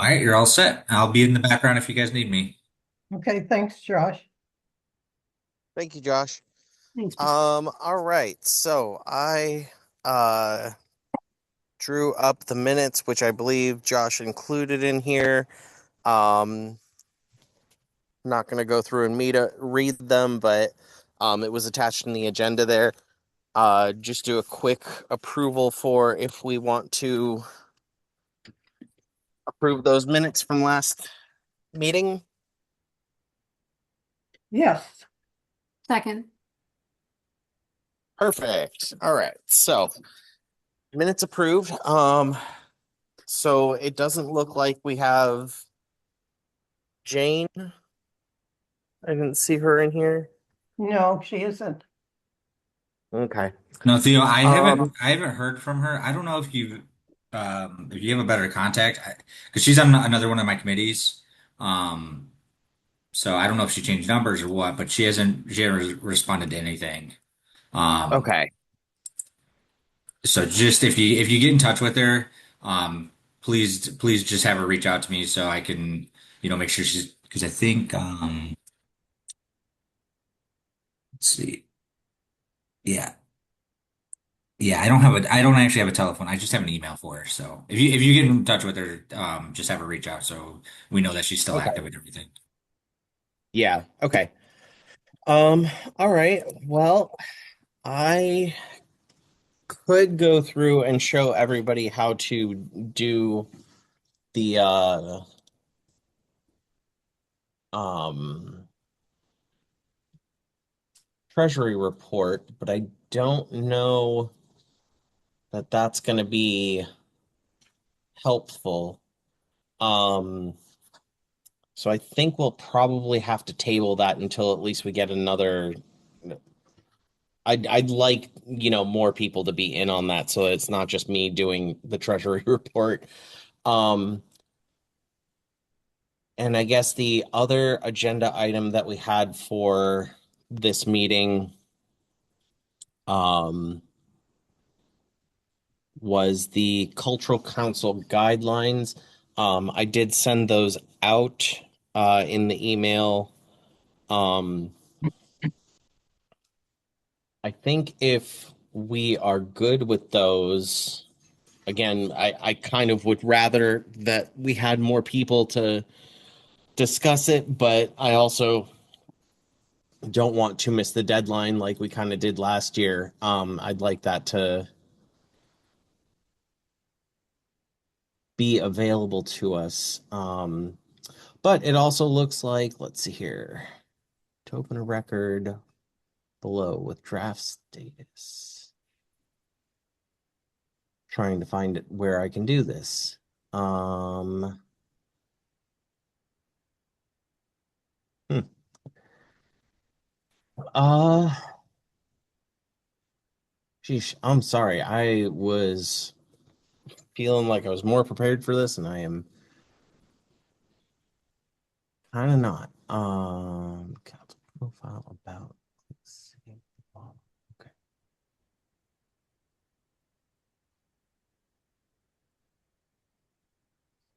All right, you're all set. I'll be in the background if you guys need me. Okay, thanks, Josh. Thank you, Josh. Thanks. All right. So I uh drew up the minutes, which I believe Josh included in here. I'm not gonna go through and read them, but it was attached in the agenda there. Just do a quick approval for if we want to approve those minutes from last meeting. Yes, Second. Perfect. All right. So minutes approved. So it doesn't look like we have Jane. I didn't see her in here. no, she isn't. Okay. No, Theo, I haven't Um, I haven't heard from her. I don't know if you have a better contact because she's on another one of my committees. Um, so I don't know if she changed numbers or what, but she hasn't responded to anything. Um, okay. so just if you get in touch with her, please just have her reach out to me so I can make sure she's because I think let's see. Yeah. Yeah, I don't actually have a telephone. I just have an email for her. So if you get in touch with her, just have her reach out so we know that she's still Okay. active and everything. Yeah. Okay. Um, all right. Well, I could go through and show everybody how to do the um treasury report, but I don't know that that's going to be helpful. Um, so I think we'll probably have to table that until at least we get another. I'd like, more people to be in on that so it's not just me doing the treasury report. Um, and I guess the other agenda item that we had for this meeting um was the Cultural Council guidelines. I did send those out in the email. Um, I think if we are good with those, again, I kind of would rather that we had more people to discuss it, but I also don't want to miss the deadline like we kind of did last year. I'd like that to be available to us. But it also looks like, let's see here, to open a record below with draft status. Trying to find it where I can do this. Hmm. Uh, Geez, I'm sorry. I was feeling like I was more prepared for this, and I am kind of not. Council profile about. Let's see. Okay.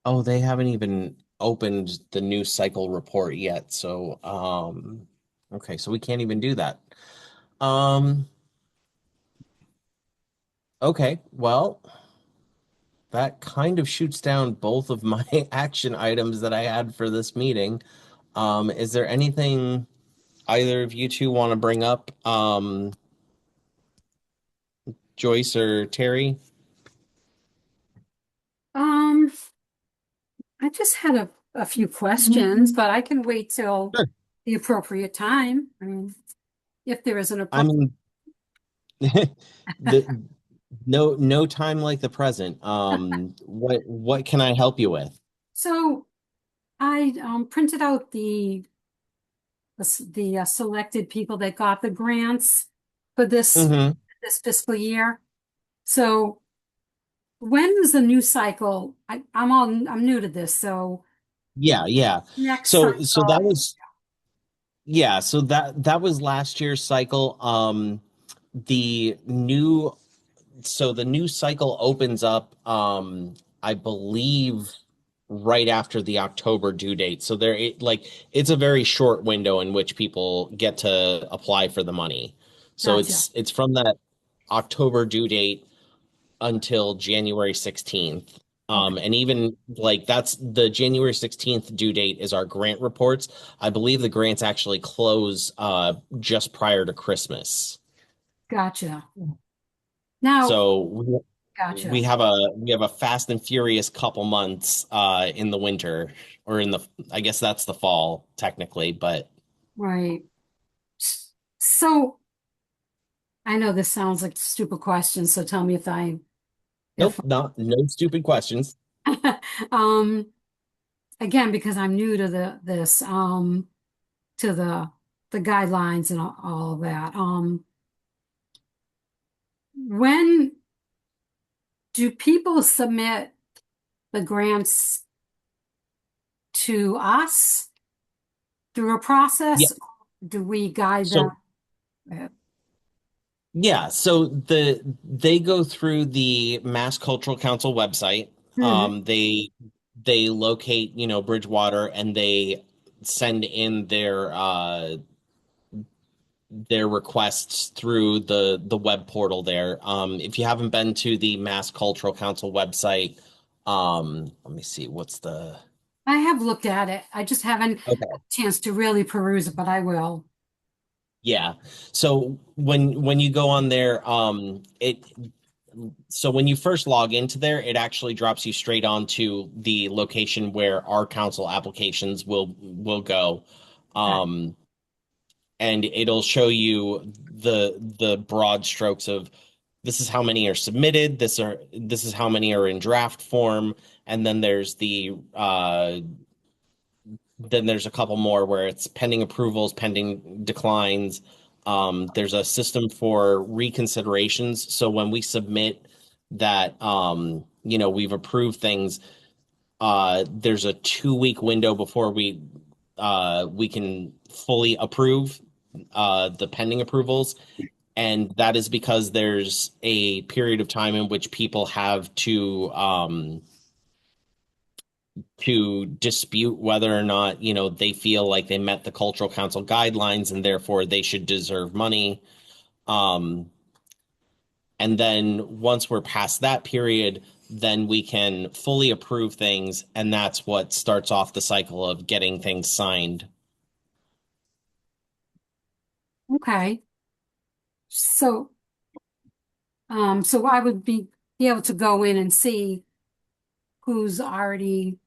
Oh, they haven't even opened the new cycle report yet. So, okay, so we can't even do that. Um, okay, well, that kind of shoots down both of my action items that I had for this meeting. Is there anything either of you two want to bring up? Joyce or Terry? Um, I just had a few questions, but I can wait till Sure. the appropriate time. I mean, if there is an I appropriate. mean, the no time like the present. What can I help you with? So I printed out the selected people that got the grants for Hmm. this fiscal year. So when is the new cycle? I'm new to this, so Yeah, yeah. next So that cycle. was yeah, so that was last year's cycle. The new so the new cycle opens up I believe right after the October due date. So it's a very short window in which people get to apply for the money. So Gotcha. it's from that October due date until January 16th. Okay. And even like that's the January 16th due date is our grant reports. I believe the grants actually close just prior to Christmas. Gotcha. Now, So gotcha. we have a fast and furious couple months in the winter or in the I guess that's the fall technically, but Right. So I know this sounds like a stupid question, so tell me if nope, not no stupid questions. um again, because I'm new to this to the guidelines and all of that. When do people submit the grants to us through a Yeah. process? Do we guide them? So yeah, so they go through the Mass Cultural Council website. Mhm. They locate, Bridgewater and they send in their requests through the web portal there. If you haven't been to the Mass Cultural Council website, let me see, what's the I have looked at it. I just haven't okay. had a chance to really peruse it, but I will. Yeah. So when you go on there, so when you first log into there, it actually drops you straight onto the location where our council applications will go. Okay. Um, and it'll show you the broad strokes of this is how many are submitted, this is how many are in draft form, and then there's a couple more where it's pending approvals, pending declines. There's a system for reconsiderations. So when we submit that, we've approved things, there's a 2 week window before we can fully approve the pending approvals. And that is because there's a period of time in which people have to dispute whether or not, they feel like they met the cultural council guidelines and therefore they should deserve money. Um, and then once we're past that period, then we can fully approve things, and that's what starts off the cycle of getting things signed. Okay. So, so I would be able to go in and see who's already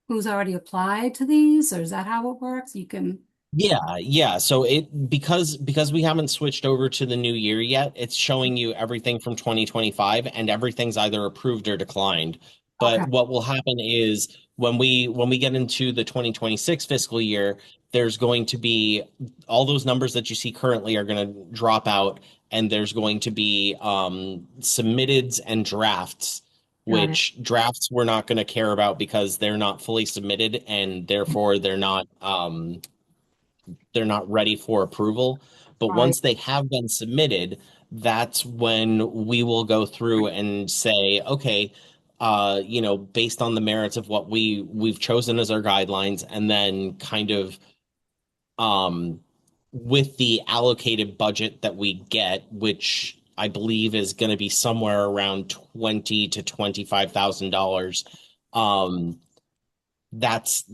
who's already applied to these, or is that how it works? You can, Yeah, yeah. So because we haven't switched over to the new year yet, it's showing you everything from 2025 and everything's either approved or declined. okay, But what will happen is when we get into the 2026 fiscal year, there's going to be all those numbers that you see currently are going to drop out and there's going to be submitteds and drafts, got it. which drafts we're not going to care about because they're not fully submitted and therefore they're not ready for approval. But Right, once they have been submitted, that's when we will go through and say, okay, based on the merits of what we've chosen as our guidelines, and then kind of um, with the allocated budget that we get, which I believe is going to be somewhere around 20 to $25,000. Um, that's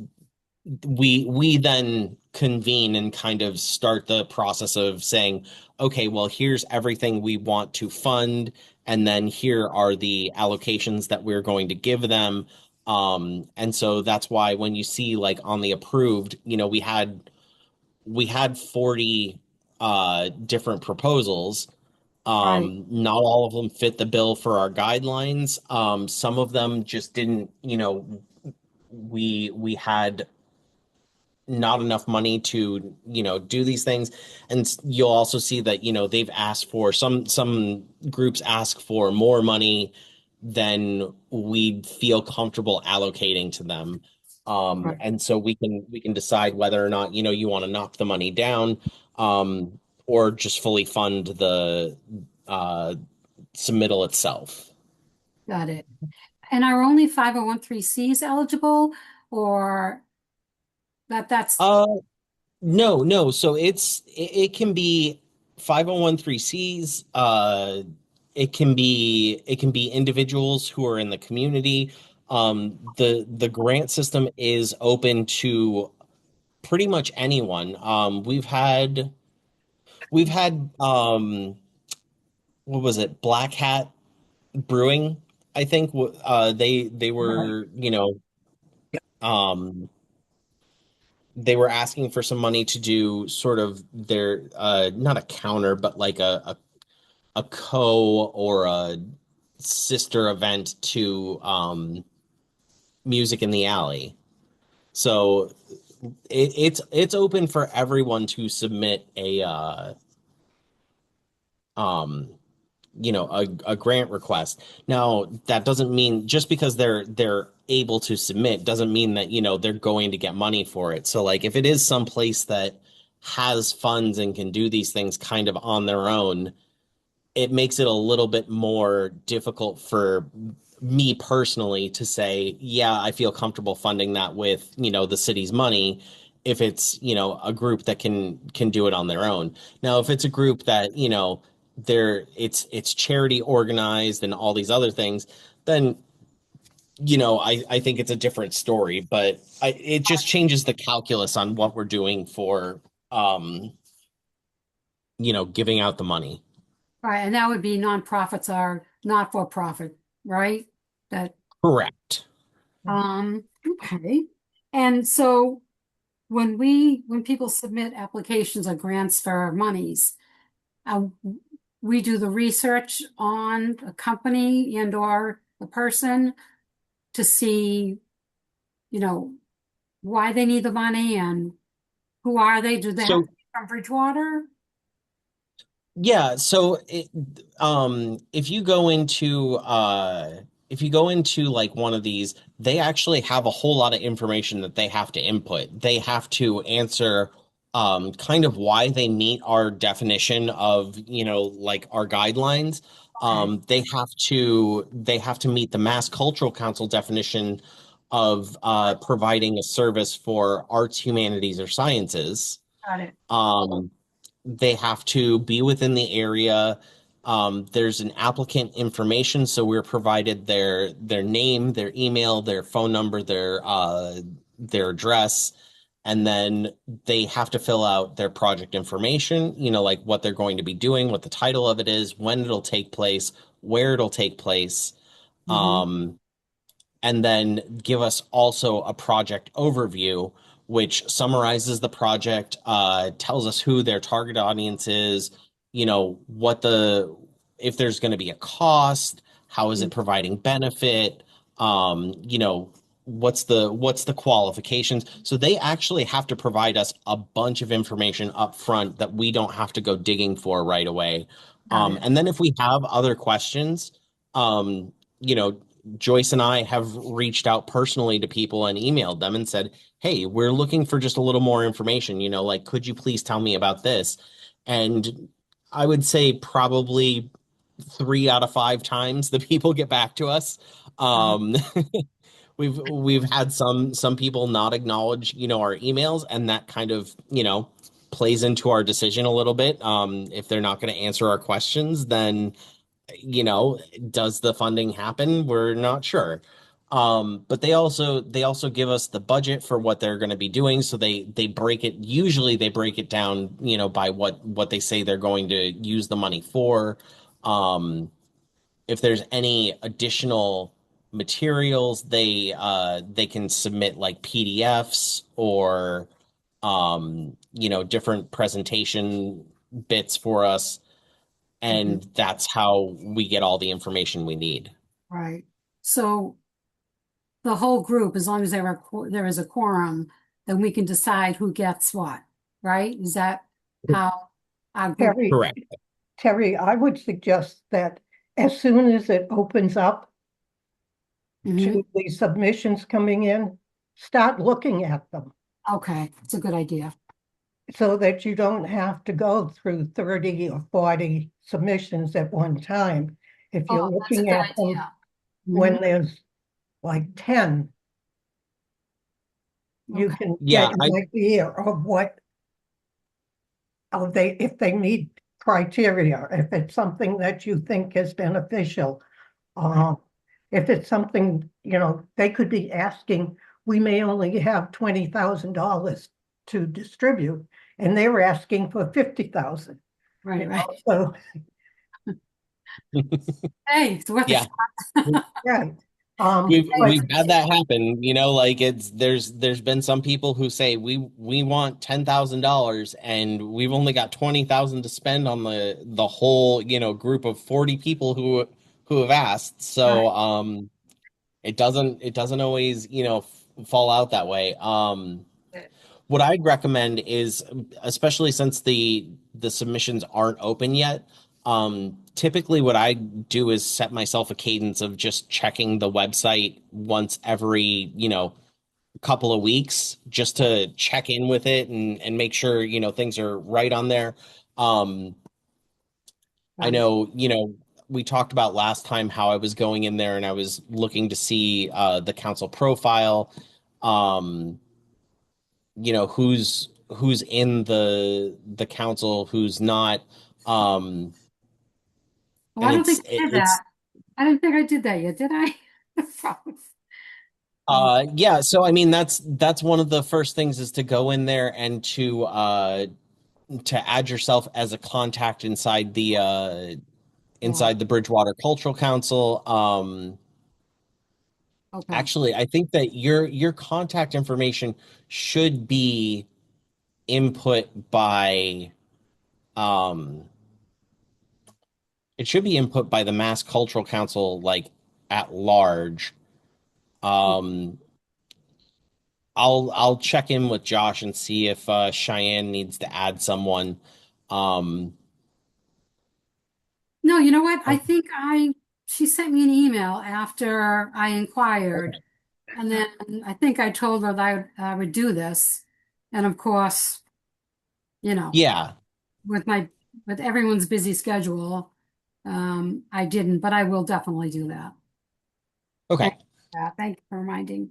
we then convene and kind of start the process of saying, okay, well, here's everything we want to fund, and then here are the allocations that we're going to give them. And so that's why when you see like on the approved, we had 40 different proposals. right, Not all of them fit the bill for our guidelines. Some of them just didn't, we had not enough money to do these things, and you'll also see that they've asked for some groups ask for more money than we feel comfortable allocating to them. right. And so we can decide whether or not you want to knock the money down, um, or just fully fund the uh, submittal itself. Got it. And are only 501(c)(3)s eligible, or that's No. So it can be 501(c)(3)s. It can be individuals who are in the community. The grant system is open to pretty much anyone. We've had what was it? Black Hat Brewing, I think. They Right. were, um they were asking for some money to do sort of their not a counter, but like a co or a sister event to Music in the Alley. So it's open for everyone to submit um a grant request. Now, that doesn't mean just because they're able to submit doesn't mean that, they're going to get money for it. So like if it is some place that has funds and can do these things kind of on their own, it makes it a little bit more difficult for me personally to say, yeah, I feel comfortable funding that with, the city's money if it's, a group that can do it on their own. Now, if it's a group that, it's charity organized and all these other things, then I think it's a different story, but it just changes the calculus on what we're doing for um, giving out the money. right, and that would be nonprofits are not for profit, right? That Correct. okay. And so when people submit applications or grants for monies, uh, we do the research on a company and or the person to see, you know, why they need the money and who are they? Do they have So to be from Bridgewater? yeah, so if you go into like one of these, they actually have a whole lot of information that they have to input. They have to answer kind of why they meet our definition of, like our guidelines. Okay, They have to meet the Mass Cultural Council definition of providing a service for arts, humanities, or sciences. got it. Um, they have to be within the area. There's an applicant information, so we're provided their name, their email, their phone number, their address, and then they have to fill out their project information, like what they're going to be doing, what the title of it is, when it'll take place, where it'll take place. Hmm. Um, and then give us also a project overview, which summarizes the project, tells us who their target audience is, what if there's going to be a cost, how is it providing benefit, what's the qualifications. So they actually have to provide us a bunch of information up front that we don't have to go digging for right away. Got it. And then if we have other questions, um, you know, Joyce and I have reached out personally to people and emailed them and said, "Hey, we're looking for just a little more information. Like, could you please tell me about this?" And I would say probably 3 out of 5 times the people get back to us. Um, we've had some people not acknowledge, our emails, and that kind of, plays into our decision a little bit. If they're not going to answer our questions, then you know, does the funding happen? We're not sure. But they also give us the budget for what they're going to be doing. So usually they break it down, by what they say they're going to use the money for. Um, if there's any additional materials, they can submit like PDFs or different presentation bits for us, Mhm. and that's how we get all the information we need. Right. So the whole group, as long as there is a quorum, then we can decide who gets what, right? Is that how our group? Terry, Correct. Terry, I would suggest that as soon as it opens up Mhm. to the submissions coming in, start looking at them Okay, it's a good idea. so that you don't have to go through 30 or 40 submissions at one time. If you're Oh, that's a looking good at them idea. when Mhm. there's like 10, you Okay. can Yeah, get an idea of what, if they meet criteria, if it's something that you think is beneficial. If it's something, they could be asking, we may only have $20,000 to distribute, and they were asking for 50,000. Right, right. So, Hey, it's worth a yeah. shot. right. We've had that happen, like there's been some people who say we want $10,000 and we've only got 20,000 to spend on the whole, group of 40 people who have asked. So it doesn't always, fall out that way. What I'd recommend is, especially since the submissions aren't open yet, typically what I do is set myself a cadence of just checking the website once every, couple of weeks just to check in with it and make sure, things are right on there. I know, we talked about last time how I was going in there and I was looking to see the council profile, who's in the council, who's not. Um, Well, and I don't think I did it's that. I didn't think I did that yet, did I? yeah, so I mean that's one of the first things is to go in there and to add yourself as a contact inside the Bridgewater Cultural Council. Okay. Actually, I think that your contact information should be input by um it should be input by the Mass Cultural Council like at large. Um I'll check in with Josh and see if Cheyenne needs to add someone. Um No, you know what? She sent me an email after I inquired, and then I think I told her that I would do this. And of course, you know, yeah, with with everyone's busy schedule, I didn't, but I will definitely do that. Thank okay. Thank you for reminding.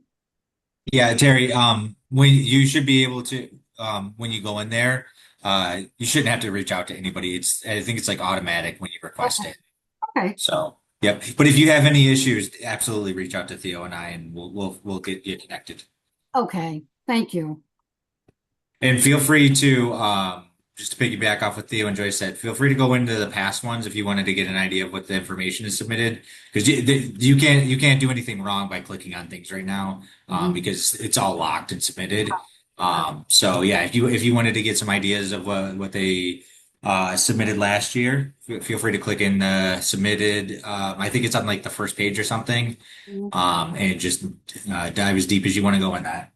Yeah, Terry, when you should be able to, when you go in there, you shouldn't have to reach out to anybody. I think it's like automatic when you request Okay. it. Okay. So, yep. But if you have any issues, absolutely reach out to Theo and I, and we'll get you connected. Okay. Thank you. And feel free to, just to piggyback off what Theo and Joyce said, feel free to go into the past ones if you wanted to get an idea of what the information is submitted, because you can't do anything wrong by clicking on things right now, Mhm. because it's all locked and submitted. So yeah, if you wanted to get some ideas of what they submitted last year, feel free to click in submitted. I think it's on like the first page or something, Mhm. and just dive as deep as you want to go in that.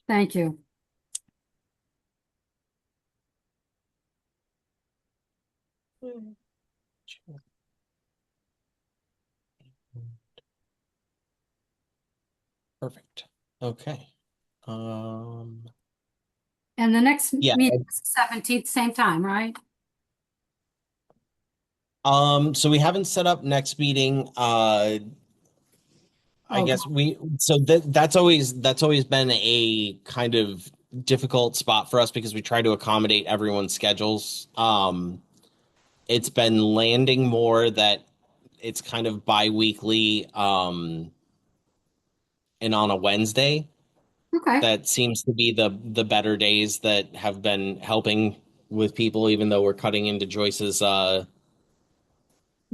Thank you. Perfect. Okay. Um And the next yeah. meeting is 17th, same time, right? So we haven't set up next meeting. I Oh, guess that's always been a kind of difficult spot for us because we try to accommodate everyone's schedules. It's been landing more that it's kind of bi-weekly, and on a Wednesday. okay. That seems to be the better days that have been helping with people, even though we're cutting into Joyce's my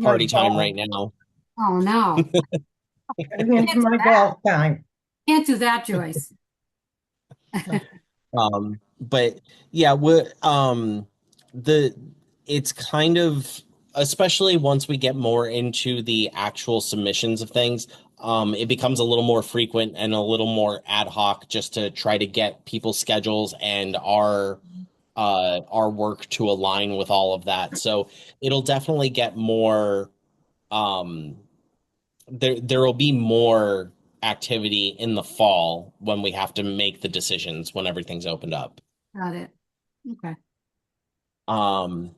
party time golf, right now. Oh, no. getting into my golf time. Can't do that, Joyce. But yeah, the it's kind of, especially once we get more into the actual submissions of things, it becomes a little more frequent and a little more ad hoc just to try to get people's schedules and our work to align with all of that. So it'll definitely get more um there will be more activity in the fall when we have to make the decisions when everything's opened up. Got it. Okay. Um,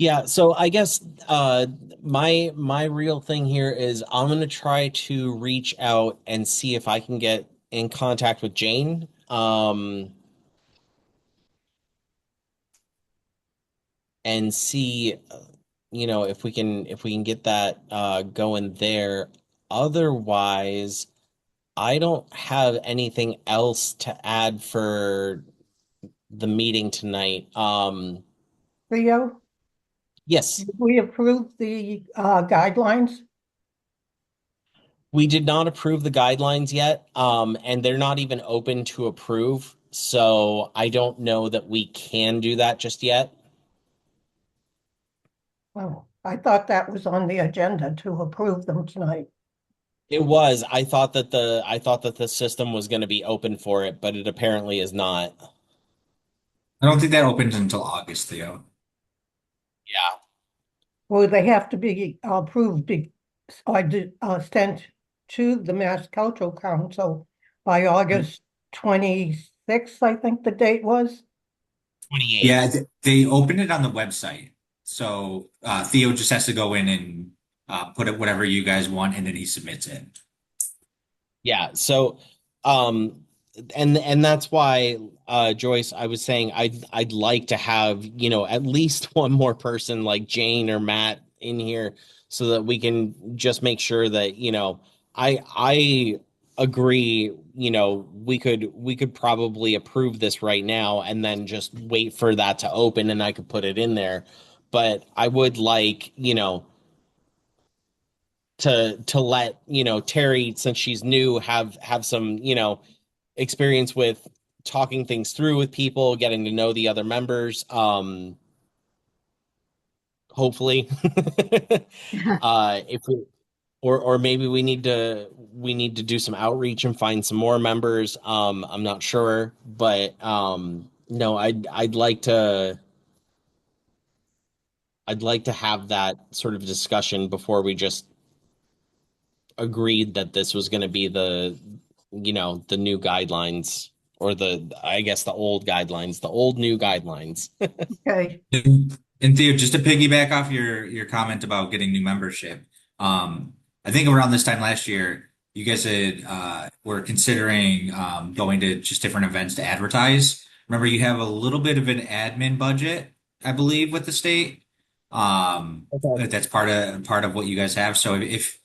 Yeah, so I guess my real thing here is I'm gonna try to reach out and see if I can get in contact with Jane. And see if we can get that going there. Otherwise, I don't have anything else to add for the meeting tonight. Theo, Yes, did we approve the guidelines? we did not approve the guidelines yet, and they're not even open to approve. So I don't know that we can do that just yet. Oh, I thought that was on the agenda to approve them tonight. It was. I thought that the system was going to be open for it, but it apparently is not. I don't think that opens until August, Theo. Yeah. Well, they have to be approved, sent to the Mass Cultural Council by August 26th, I think the date was. 28. Yeah, they opened it on the website. So Theo just has to go in and put it whatever you guys want, and then he submits it. Yeah. So, um, and that's why, Joyce, I was saying I'd like to have, at least one more person like Jane or Matt in here so that we can just make sure that, I agree, we could probably approve this right now and then just wait for that to open and I could put it in there. But I would like, to let Terry, since she's new, have some experience with talking things through with people, getting to know the other members. Hopefully, if we or maybe we need to do some outreach and find some more members. I'm not sure, but no, I'd like to have that sort of discussion before we just agreed that this was going to be the new guidelines or I guess the old guidelines, the old new guidelines. Okay, And Theo, just to piggyback off your comment about getting new membership, I think around this time last year, you guys had were considering going to just different events to advertise. Remember, you have a little bit of an admin budget, I believe, with the state. Okay. That's part of what you guys have. So if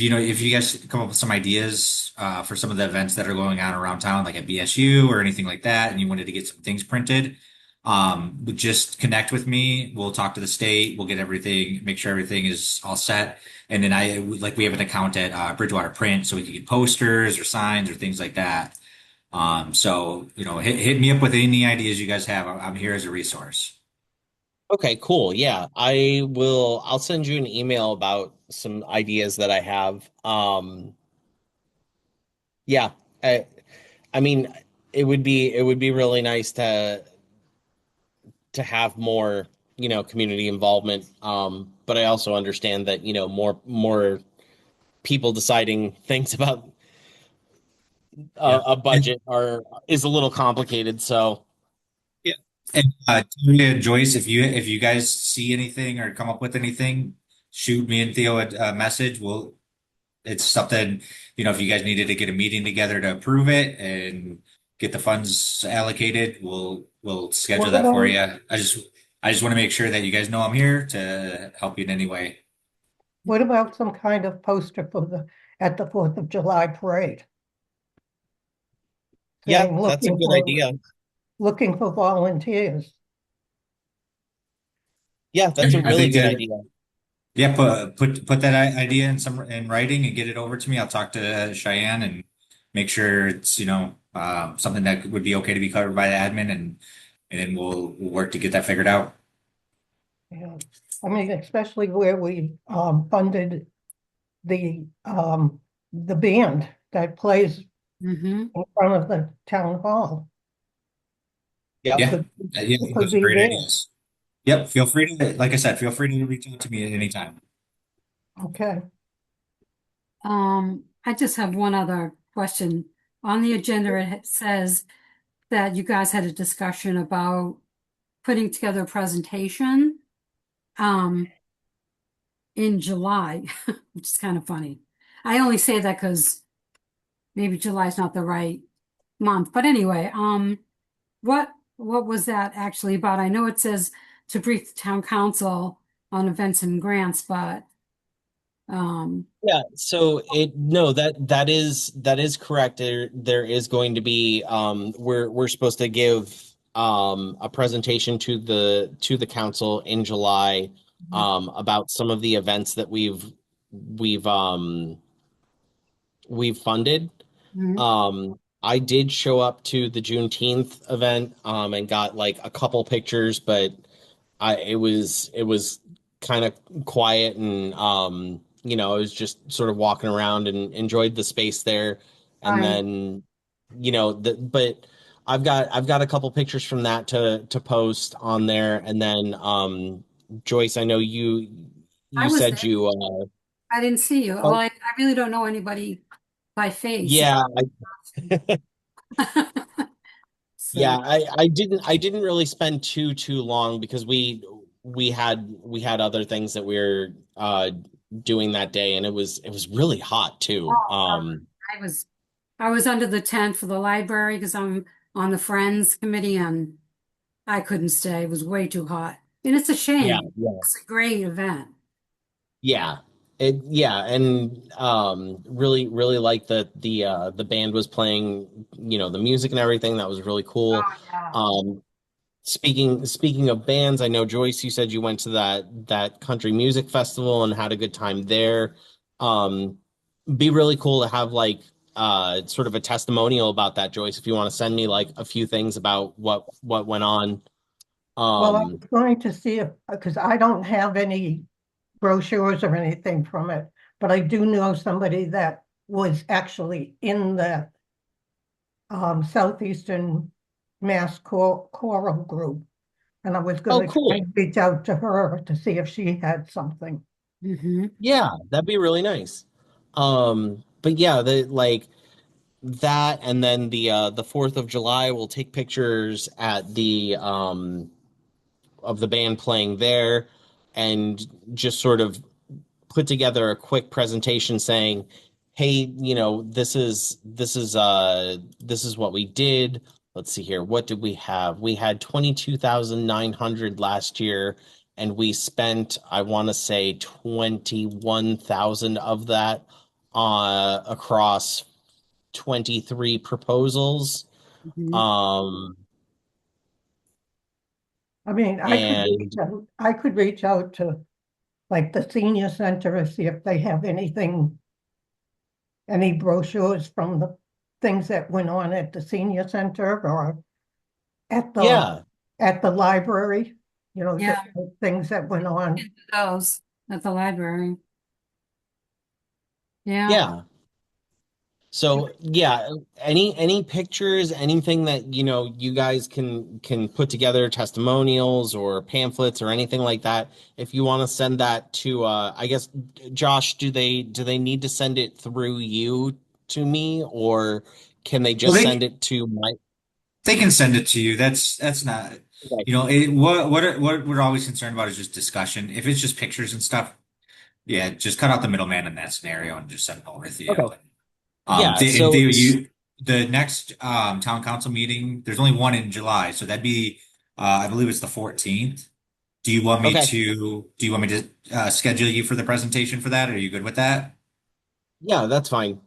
you guys come up with some ideas for some of the events that are going on around town, like at BSU or anything like that, and you wanted to get some things printed, just connect with me. We'll talk to the state. We'll get everything, make sure everything is all set. And then we have an account at Bridgewater Print, so we can get posters or signs or things like that. So hit me up with any ideas you guys have. I'm here as a resource. Okay, cool. Yeah, I'll send you an email about some ideas that I have. Yeah, I mean, it would be really nice to have more, community involvement. But I also understand that, more people deciding things about Yeah. a budget is a little complicated. So Yeah. And Tony and Joyce, if you guys see anything or come up with anything, shoot me and Theo a message. It's something, if you guys needed to get a meeting together to approve it and get the funds allocated, we'll schedule what that for about, you. I just want to make sure that you guys know I'm here to help you in any way. what about some kind of poster at the 4th of July parade? yeah, Saying, that's a good idea. looking for volunteers. Yeah, that's a I really think good idea. yeah, put that idea in writing and get it over to me. I'll talk to Cheyenne and make sure it's something that would be okay to be covered by the admin, and then we'll work to get that figured out. Yeah, I mean, especially where we funded the band that plays hmm in front of the town hall. Yep. Yeah, Could, yeah, it could those are be great there. ideas. Yep, feel free to, like I said, feel free to reach out to me at any time. Okay, I just have one other question. On the agenda, it says that you guys had a discussion about putting together a presentation in July, which is kind of funny. I only say that because maybe July is not the right month. But anyway, what was that actually about? I know it says to brief the town council on events and grants, but Yeah, so that is correct. There is going to be we're supposed to give a presentation to the council in July about some of the events that we've we've funded. mhm. I did show up to the Juneteenth event and got like a couple pictures, but it was kind of quiet and I was just sort of walking around and enjoyed the space there. And I then but I've got a couple pictures from that to post on there. And then Joyce, I know I you was there. said you I didn't see you. Well, oh I really don't know anybody by face. yeah. Yeah, So, I didn't really spend too long because we had other things that we were doing that day, and it was really hot too. oh, I was I was under the tent for the library because I'm on the Friends committee and I couldn't stay. It was way too hot. And it's a Yeah, shame. yeah. It's a great event. Yeah. Yeah, and really like that the band was playing, the music and everything. That was really cool. Oh yeah. Um speaking of bands, I know Joyce, you said you went to that country music festival and had a good time there. Um be really cool to have like sort of a testimonial about that, Joyce, if you want to send me like a few things about what went on. Well, I Um was going to see if, because I don't have any brochures or anything from it, but I do know somebody that was actually in the Southeastern Mass Choral Group. And I was oh going to try cool. and reach out to her to see if she had something. Hmm. Yeah, that'd be really nice. But yeah, the like that, and then the 4th of July we'll take pictures at the of the band playing there and just sort of put together a quick presentation saying, "Hey, this is what we did. Let's see here. What did we have? We had 22,900 last year and we spent, I want to say 21,000 of that across 23 proposals. Hmm. Um I mean, and I could reach out to like the senior center and see if they have anything, any brochures from the things that went on at the senior center or at the yeah, at the library, Yeah, the things that went on. those at the library. Yeah. yeah. So yeah, any pictures, anything that you guys can put together, testimonials or pamphlets or anything like that. If you want to send that to, I guess, Josh, do they need to send it through you to me, or can they Well, just send it to my? they can send it to you. That's not, Okay. what we're always concerned about is just discussion. If it's just pictures and stuff, yeah, just cut out the middleman in that scenario and just send it over to Okay. Theo. Yeah. And So Theo, the next town council meeting, there's only one in July, so that'd be I believe it's the 14th. okay. Do you want me to schedule you for the presentation for that? Are you good with that? Yeah, that's fine.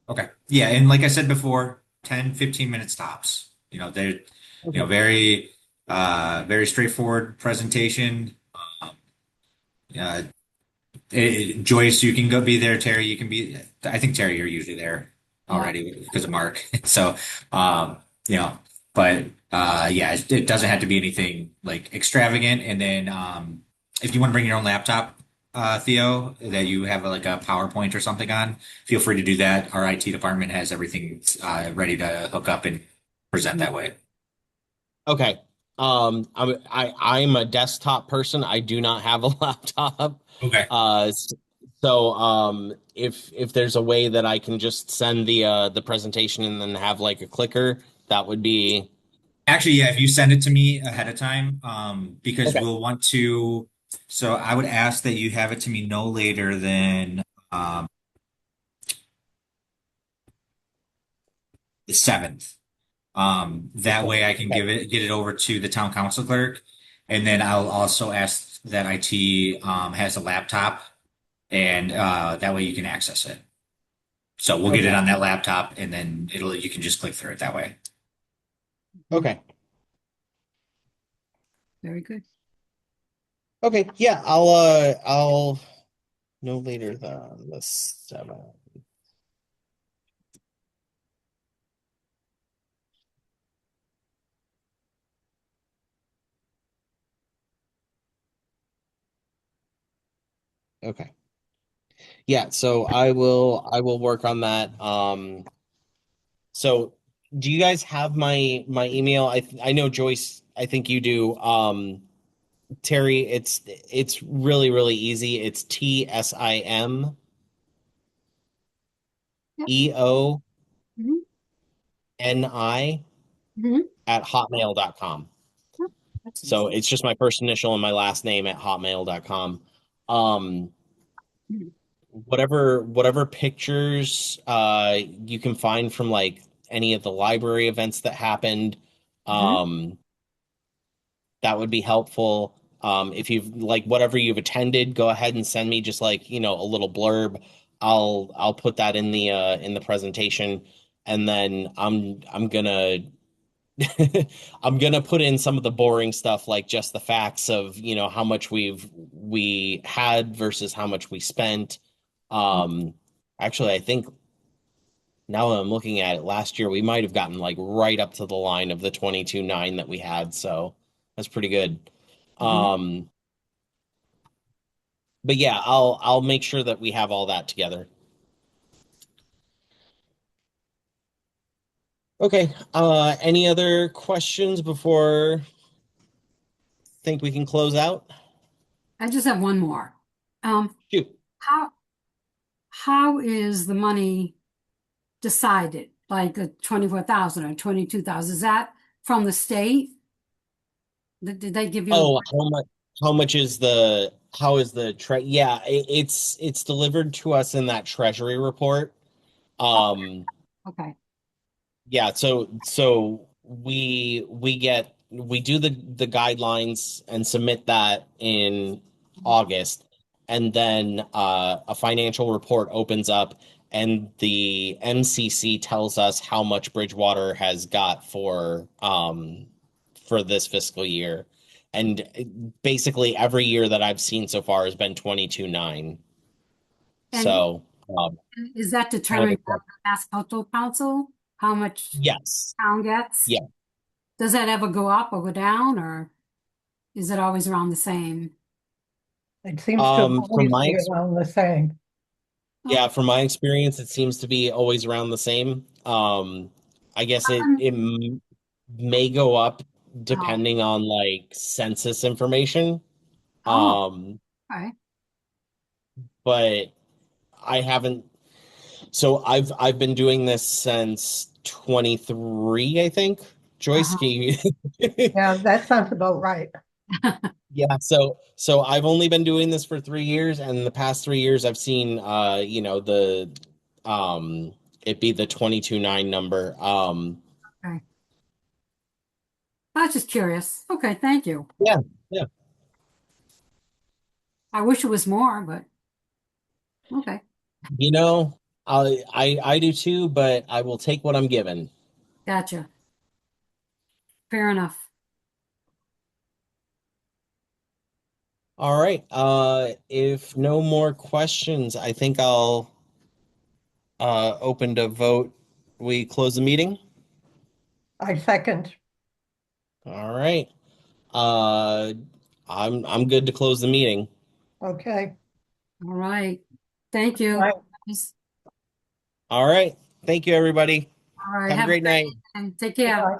Okay. Yeah, and like I said before, 10, 15 minutes tops. They're, Okay. very straightforward presentation. Um, uh, Joyce, you can go be there. Terry, you can be. I think Terry, you're usually there Yeah. already because of Mark. So, um, you know, but yeah, it doesn't have to be anything like extravagant. And then, if you want to bring your own laptop, Theo, that you have like a PowerPoint or something on, feel free to do that. Our IT department has everything ready to hook up and present that way. Okay. I'm a desktop person. I do not have a laptop. Okay. So if there's a way that I can just send the presentation and then have like a clicker, that would be Actually, yeah, if you send it to me ahead of time, because okay. we'll want to So I would ask that you have it to me no later than the 7th. That way I can Okay. get it over to the town council clerk. And then I'll also ask that IT has a laptop and that way you can access it. So we'll get it Okay. on that laptop and then you can just click through it that way. Okay. Very good. Okay. Yeah, I'll no later than the 7th. Okay. Yeah, so I will work on that. So do you guys have my email? I know Joyce, I think you do. Terry, it's really, really easy. It's TSIMEO Yep. Mhm. NI Mhm. at hotmail.com. Yep. That's So easy. it's just my first initial and my last name at hotmail.com. Um, Mhm. whatever pictures you can find from like any of the library events that happened, Mhm. um, that would be helpful. If you've like whatever you've attended, go ahead and send me just like, a little blurb. I'll put that in the presentation, and then I'm gonna I'm gonna put in some of the boring stuff, like just the facts of, how much we had versus how much we spent. Um, Actually, I think now that I'm looking at it, last year we might have gotten like right up to the line of the 22.9 that we had, so that's pretty good. Mhm. Um, but yeah, I'll make sure that we have all that together. Okay. Any other questions before think we can close out? I just have one more. Um, Shoot. how how is the money decided? Like the 24,000 or 22,000? Is that from the state? Did they give you? Oh, how much is how is the yeah, it's delivered to us in that treasury report. Um Okay. yeah, so we do the guidelines and submit that in August, and then a financial report opens up and the MCC tells us how much Bridgewater has got for this fiscal year. And basically every year that I've seen so far has been 22.9. And So, is that kind of determined by the Mass Cultural Council? How much yes. town gets? Yeah. Does that ever go up or go down, or is it always around the same? It seems to From always my be around the same. Oh, Yeah, from my experience, it seems to be always around the same. I guess it may go up no. depending on like census information. Oh, Um, okay. but I haven't. So I've been doing this since 23, I think. Joyce, Uh-huh. can you? Yeah, that sounds about right. Yeah, so I've only been doing this for 3 years, and in the past 3 years I've seen the it be the 22.9 number. Okay. I was just curious. Okay, thank you. Yeah, yeah. I wish it was more, but okay. You know, I do too, but I will take what I'm given. Gotcha. Fair enough. All right. If no more questions, I think I'll open to vote. We close the meeting. I second. All right. Uh, I'm good to close the meeting. Okay. All right. Thank you. Right. All right. Thank you, everybody. All right. Have a Have a great night. great day. Take care. Right.